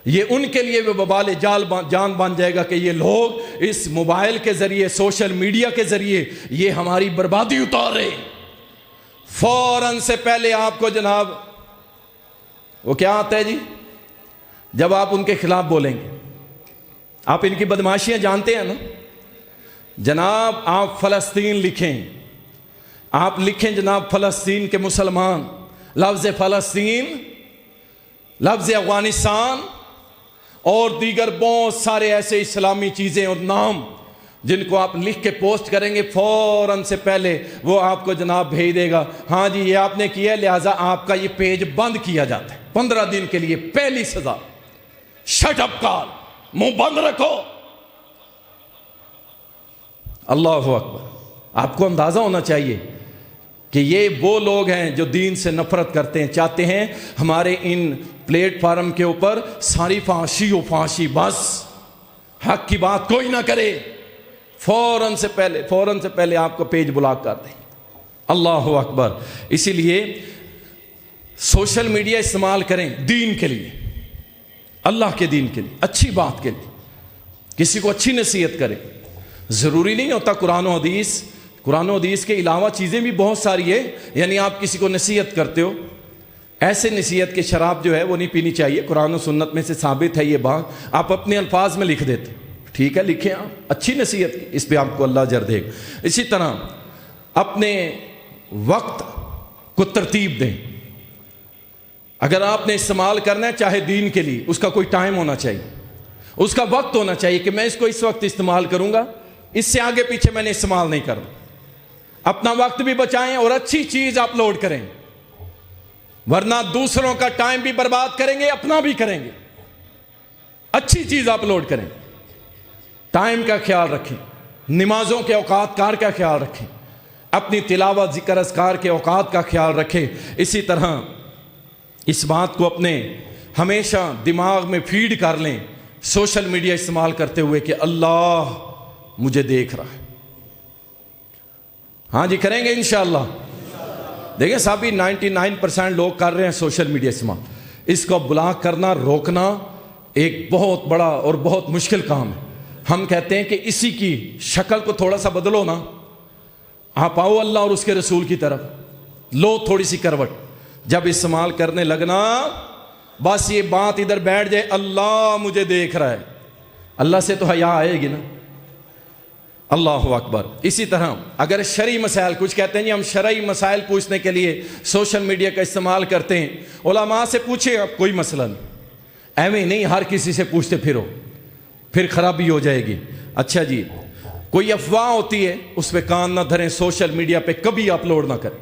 یہ ان کے لیے بھی وبال جان بن جائے گا کہ یہ لوگ اس موبائل کے ذریعے، سوشل میڈیا کے ذریعے یہ ہماری بربادی اتار رہے ہیں۔ فوراً سے پہلے آپ کو جناب وہ کیا آتا ہے جی، جب آپ ان کے خلاف بولیں گے، آپ ان کی بدماشیاں جانتے ہیں نا، جناب آپ فلسطین لکھیں، آپ لکھیں جناب فلسطین کے مسلمان، لفظ فلسطین، لفظ افغانستان اور دیگر بہت سارے ایسے اسلامی چیزیں اور نام جن کو آپ لکھ کے پوسٹ کریں گے، فوراً سے پہلے وہ آپ کو جناب بھیج دے گا، ہاں جی یہ آپ نے کیا، لہٰذا آپ کا یہ پیج بند کیا جاتا ہے 15 دن کے لیے، پہلی سزا شٹ اپ کال، منہ بند رکھو۔ اللہ اکبر۔ آپ کو اندازہ ہونا چاہیے کہ یہ وہ لوگ ہیں جو دین سے نفرت کرتے ہیں، چاہتے ہیں ہمارے ان پلیٹ فارم کے اوپر ساری فحاشی و فحاشی، بس حق کی بات کوئی نہ کرے، فوراً سے پہلے آپ کا پیج بلاک کر دیں۔ اللہ اکبر۔ اسی لیے سوشل میڈیا استعمال کریں دین کے لیے، اللہ کے دین کے لیے، اچھی بات کے لیے، کسی کو اچھی نصیحت کریں۔ ضروری نہیں ہوتا قرآن و حدیث کے علاوہ چیزیں بھی بہت ساری ہے، یعنی آپ کسی کو نصیحت کرتے ہو، ایسے نصیحت کہ شراب جو ہے وہ نہیں پینی چاہیے، قرآن و سنت میں سے ثابت ہے یہ بات، آپ اپنے الفاظ میں لکھ دیتے، ٹھیک ہے لکھیں آپ، اچھی نصیحت کی، اس پہ آپ کو اللہ اجر دے گا۔ اسی طرح اپنے وقت کو ترتیب دیں، اگر آپ نے استعمال کرنا ہے چاہے دین کے لیے، اس کا کوئی ٹائم ہونا چاہیے، اس کا وقت ہونا چاہیے کہ میں اس کو اس وقت استعمال کروں گا، اس سے آگے پیچھے میں نے استعمال نہیں کرنا۔ اپنا وقت بھی بچائیں اور اچھی چیز اپلوڈ کریں، ورنہ دوسروں کا ٹائم بھی برباد کریں گے، اپنا بھی کریں گے۔ اچھی چیز اپلوڈ کریں، ٹائم کا خیال رکھیں، نمازوں کے اوقات کار کا خیال رکھیں، اپنی تلاوت ذکر اذکار کے اوقات کا خیال رکھیں۔ اسی طرح اس بات کو اپنے ہمیشہ دماغ میں فیڈ کر لیں سوشل میڈیا استعمال کرتے ہوئے کہ اللہ مجھے دیکھ رہا ہے۔ ہاں جی کریں گے انشاءاللہ۔ دیکھیں صاحبی 99% لوگ کر رہے ہیں سوشل میڈیا استعمال، اس کو بلاک کرنا، روکنا ایک بہت بڑا اور بہت مشکل کام ہے۔ ہم کہتے ہیں کہ اسی کی شکل کو تھوڑا سا بدلو نا، آپ آؤ اللہ اور اس کے رسول کی طرف، لو تھوڑی سی کروٹ، جب استعمال کرنے لگنا بس یہ بات ادھر بیٹھ جائے، اللہ مجھے دیکھ رہا ہے، اللہ سے تو حیا آئے گی نا. اللہ اکبر. اسی طرح اگر شرعی مسائل، کچھ کہتے ہیں جی ہم شرعی مسائل پوچھنے کے لیے سوشل میڈیا کا استعمال کرتے ہیں، علماء سے پوچھیں، اب کوئی مسئلہ نہیں. ایویں نہیں ہر کسی سے پوچھتے پھرو، پھر خرابی ہو جائے گی. اچھا جی، کوئی افواہ ہوتی ہے اس پہ کان نہ دھریں، سوشل میڈیا پہ کبھی اپلوڈ نہ کریں.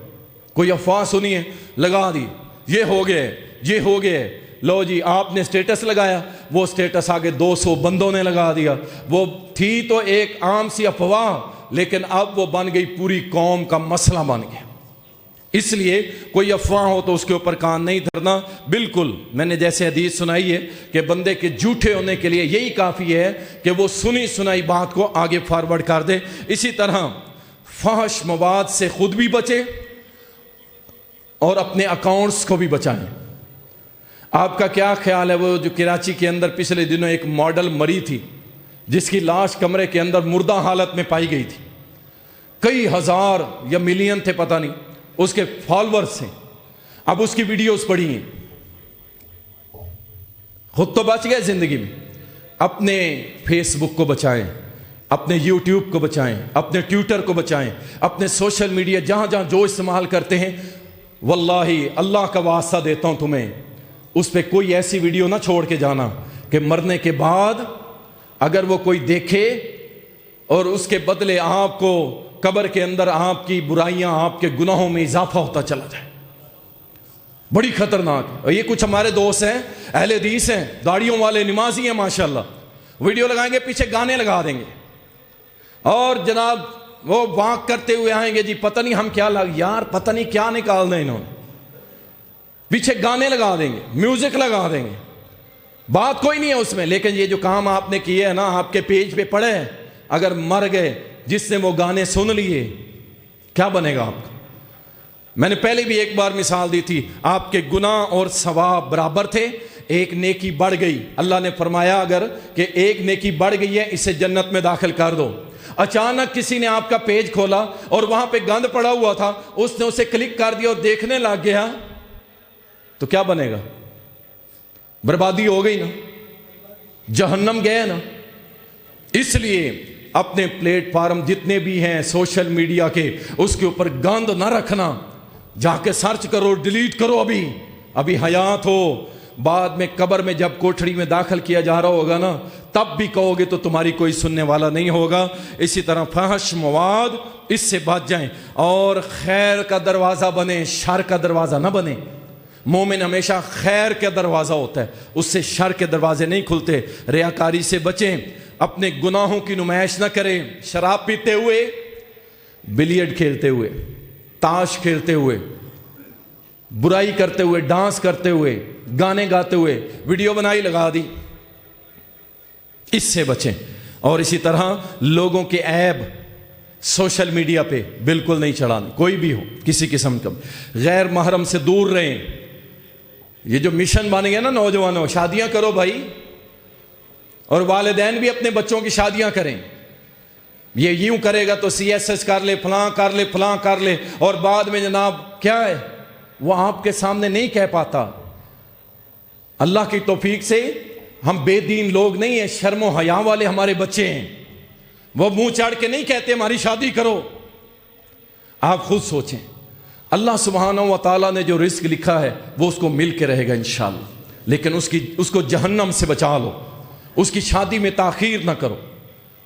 کوئی افواہ سنی ہے، لگا دی، یہ ہو گئے، یہ ہو گئے، لو جی آپ نے سٹیٹس لگایا، وہ سٹیٹس آگے 200 بندوں نے لگا دیا. وہ تھی تو ایک عام سی افواہ، لیکن اب وہ بن گئی پوری قوم کا مسئلہ بن گیا. اس لیے کوئی افواہ ہو تو اس کے اوپر کان نہیں دھرنا. بالکل میں نے جیسے حدیث سنائی ہے کہ بندے کے جھوٹے ہونے کے لیے یہی کافی ہے کہ وہ سنی سنائی بات کو آگے فارورڈ کر دے. اسی طرح فحش مواد سے خود بھی بچے اور اپنے اکاؤنٹس کو بھی بچائیں. آپ کا کیا خیال ہے وہ جو کراچی کے اندر پچھلے دنوں ایک ماڈل مری تھی جس کی لاش کمرے کے اندر مردہ حالت میں پائی گئی تھی؟ کئی ہزار یا ملین تھے پتہ نہیں اس کے فالورز ہیں. اب اس کی ویڈیوز پڑی ہیں. خود تو بچ گئے زندگی میں، اپنے فیس بک کو بچائیں، اپنے یوٹیوب کو بچائیں، اپنے ٹویٹر کو بچائیں، اپنے سوشل میڈیا جہاں جہاں جو استعمال کرتے ہیں. واللہ اللہ کا واسطہ دیتا ہوں تمہیں، اس پہ کوئی ایسی ویڈیو نہ چھوڑ کے جانا کہ مرنے کے بعد اگر وہ کوئی دیکھے اور اس کے بدلے آپ کو قبر کے اندر آپ کی برائیاں، آپ کے گناہوں میں اضافہ ہوتا چلا جائے. بڑی خطرناک. اور یہ کچھ ہمارے دوست ہیں، اہل حدیث ہیں، داڑھیوں والے، نمازی ہیں ماشاءاللہ، ویڈیو لگائیں گے، پیچھے گانے لگا دیں گے اور جناب وہ واک کرتے ہوئے آئیں گے. جی پتہ نہیں ہم کیا یار پتہ نہیں کیا نکال دیں انہوں نے، پیچھے گانے لگا دیں گے، میوزک لگا دیں گے، بات کوئی نہیں ہے اس میں. لیکن یہ جو کام آپ نے کیے ہے نا، آپ کے پیج پہ پڑے ہیں، اگر مر گئے جس نے وہ گانے سن لیے کیا بنے گا آپ کا؟ میں نے پہلے بھی ایک بار مثال دی تھی، آپ کے گناہ اور ثواب برابر تھے، ایک نیکی بڑھ گئی. اللہ نے فرمایا اگر کہ ایک نیکی بڑھ گئی ہے اسے جنت میں داخل کر دو. اچانک کسی نے آپ کا پیج کھولا اور وہاں پہ گند پڑا ہوا تھا، اس نے اسے کلک کر دیا اور دیکھنے لگ گیا تو کیا بنے گا؟ بربادی ہو گئی نا، جہنم گئے نا. اس لیے اپنے پلیٹ فارم جتنے بھی ہیں سوشل میڈیا کے، اس کے اوپر گند نہ رکھنا. جا کے سرچ کرو، ڈیلیٹ کرو ابھی حیات ہو. بعد میں قبر میں جب کوٹھڑی میں داخل کیا جا رہا ہوگا نا، تب بھی کہو گے تو تمہاری کوئی سننے والا نہیں ہوگا. اسی طرح فحش مواد، اس سے بچ جائیں اور خیر کا دروازہ بنے، شر کا دروازہ نہ بنے. مومن ہمیشہ خیر کا دروازہ ہوتا ہے، اس سے شر کے دروازے نہیں کھلتے. ریاکاری سے بچیں، اپنے گناہوں کی نمائش نہ کریں. شراب پیتے ہوئے، بلیئرڈ کھیلتے ہوئے، تاش کھیلتے ہوئے، برائی کرتے ہوئے، ڈانس کرتے ہوئے، گانے گاتے ہوئے ویڈیو بنائی لگا دی، اس سے بچیں. اور اسی طرح لوگوں کے عیب سوشل میڈیا پہ بالکل نہیں چڑھانا، کوئی بھی ہو کسی قسم کا. غیر محرم سے دور رہیں. یہ جو مشن بن گیا نا نوجوانوں، شادیاں کرو بھائی، اور والدین بھی اپنے بچوں کی شادیاں کریں. یہ یوں کرے گا تو CSS کر لے، فلاں کر لے، فلاں کر لے، اور بعد میں جناب کیا ہے وہ آپ کے سامنے نہیں کہہ پاتا. اللہ کی توفیق سے ہم بے دین لوگ نہیں ہیں، شرم و حیا والے ہمارے بچے ہیں. وہ منہ چڑھ کے نہیں کہتے ہماری شادی کرو. آپ خود سوچیں، اللہ سبحانہ و تعالیٰ نے جو رزق لکھا ہے وہ اس کو مل کے رہے گا انشاءاللہ، لیکن اس کو جہنم سے بچا لو، اس کی شادی میں تاخیر نہ کرو.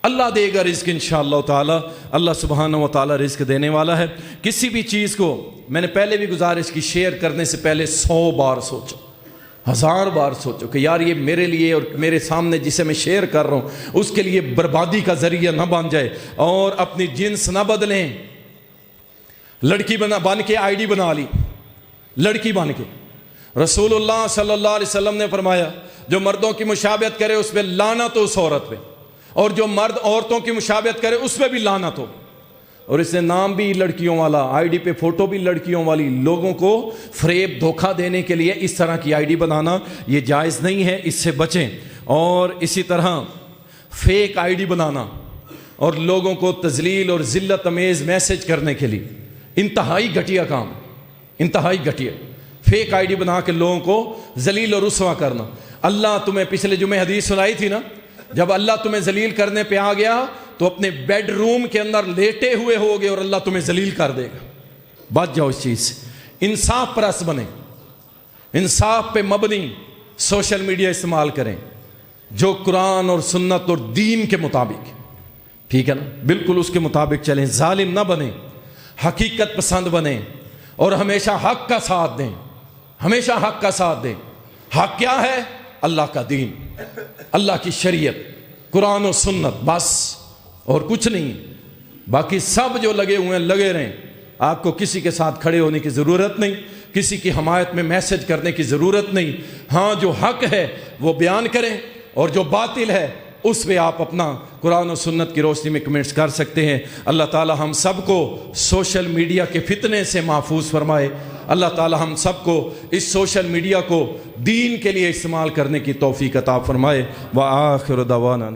اللہ دے گا رزق انشاءاللہ تعالیٰ. اللہ سبحانہ و تعالیٰ رزق دینے والا ہے. کسی بھی چیز کو میں نے پہلے بھی گزارش کی، شیئر کرنے سے پہلے 100 بار سوچو، 1000 بار سوچو کہ یار یہ میرے لیے اور میرے سامنے جسے میں شیئر کر رہا ہوں اس کے لیے بربادی کا ذریعہ نہ بن جائے. اور اپنی جنس نہ بدلیں. لڑکی بن کے ID بنا لی، لڑکی بن کے. رسول اللہ صلی اللہ علیہ وسلم نے فرمایا جو مردوں کی مشابہت کرے اس پہ لعنت ہو اس عورت پہ، اور جو مرد عورتوں کی مشابہت کرے اس پہ بھی لعنت ہو. اور اس نے نام بھی لڑکیوں والا، ID پہ فوٹو بھی لڑکیوں والی. لوگوں کو فریب دھوکہ دینے کے لیے اس طرح کی ID بنانا یہ جائز نہیں ہے، اس سے بچیں. اور اسی طرح فیک ID بنانا اور لوگوں کو تذلیل اور ذلت امیز میسج کرنے کے لیے انتہائی گھٹیا کام، انتہائی گھٹیا. فیک ID بنا کے لوگوں کو ذلیل اور رسوا کرنا. اللہ تمہیں پچھلے جمعے حدیث سنائی تھی نا، جب اللہ تمہیں ذلیل کرنے پہ آ گیا تو اپنے بیڈ روم کے اندر لیٹے ہوئے ہوگے اور اللہ تمہیں ذلیل کر دے گا. بچ جاؤ اس چیز سے. انصاف پرست بنے, انصاف پہ مبنی سوشل میڈیا استعمال کریں جو قرآن اور سنت اور دین کے مطابق, ٹھیک ہے نا, بالکل اس کے مطابق چلیں. ظالم نہ بنیں, حقیقت پسند بنیں اور ہمیشہ حق کا ساتھ دیں, ہمیشہ حق کا ساتھ دیں. حق کیا ہے؟ اللہ کا دین, اللہ کی شریعت, قرآن و سنت, بس اور کچھ نہیں. باقی سب جو لگے ہوئے ہیں لگے رہیں, آپ کو کسی کے ساتھ کھڑے ہونے کی ضرورت نہیں, کسی کی حمایت میں میسج کرنے کی ضرورت نہیں. ہاں جو حق ہے وہ بیان کریں اور جو باطل ہے اس پہ آپ اپنا قرآن و سنت کی روشنی میں کمنٹس کر سکتے ہیں. اللہ تعالی ہم سب کو سوشل میڈیا کے فتنے سے محفوظ فرمائے. اللہ تعالی ہم سب کو اس سوشل میڈیا کو دین کے لیے استعمال کرنے کی توفیق عطا فرمائے. وآخر دعوانا